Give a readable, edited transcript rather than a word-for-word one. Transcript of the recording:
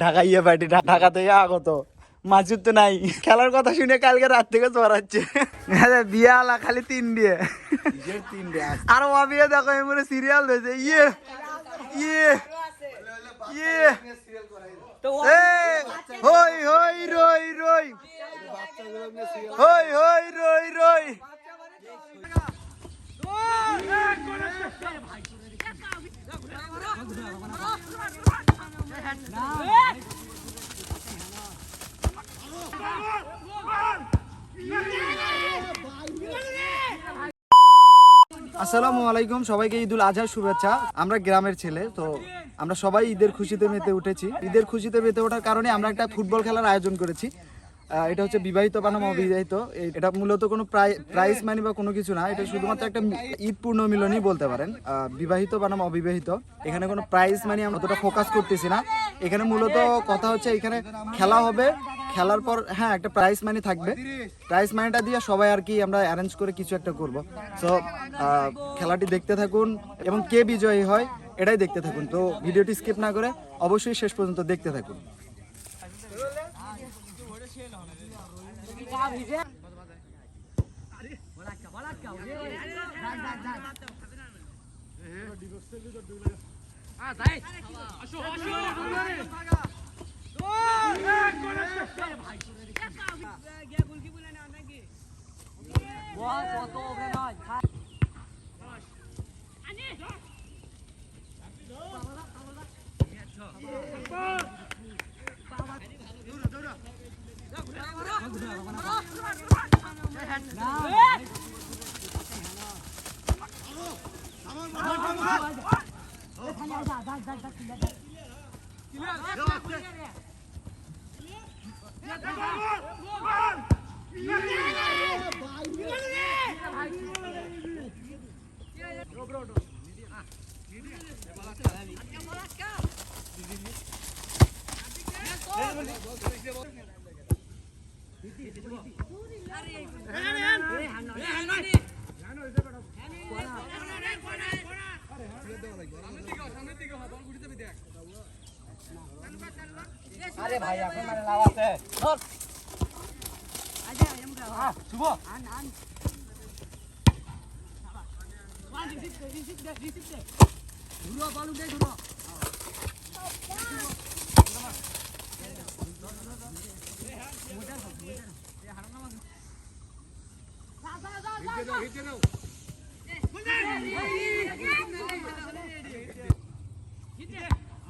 ঢাকা ইয়ে পার্টি ঢাকা থেকে আগত মাসুদ তো নাই খেলার কথা শুনে কালকে রাত থেকে চড়াচ্ছে বিয়ে আলা খালি 3 দিয়ে আর অবিয়ে দেখো এমনি সিরিয়াল হয়েছে ইয়ে ইয়ে ইয়ে হই হই রই রই হই হই রই রই আসসালামু আলাইকুম, সবাইকে ঈদুল আজহার শুভেচ্ছা। আমরা গ্রামের ছেলে তো আমরা সবাই ঈদের খুশিতে মেতে উঠেছি। ঈদের খুশিতে মেতে ওঠার কারণে আমরা একটা ফুটবল খেলার আয়োজন করেছি। এটা হচ্ছে বিবাহিত বানাম অবিবাহিত। এটা মূলত কোনো প্রাইজ মানি বা কোনো কিছু না, এটা শুধুমাত্র একটা ঈদ পূর্ণ মিলনই বলতে পারেন। বিবাহিত বানাম অবিবাহিত, এখানে কোনো প্রাইজ মানি আমরা অতটা ফোকাস করতেছি না। এখানে মূলত কথা হচ্ছে এখানে খেলা হবে, খেলার পর হ্যাঁ একটা প্রাইজ মানি থাকবে। প্রাইজ মানিটা দিয়ে সবাই আর কি আমরা অ্যারেঞ্জ করে কিছু একটা করব। সো খেলাটি দেখতে থাকুন এবং কে বিজয়ী হয় এটাই দেখতে থাকুন। তো ভিডিওটি স্কিপ না করে অবশ্যই শেষ পর্যন্ত দেখতে থাকুন। আরে ভাই এখন মানে লাভ আছে ধর আজা আমরা শুভ আন আন ওয়ান রিসিভ দে ধুলো বালু দে ধুলো হিট দাও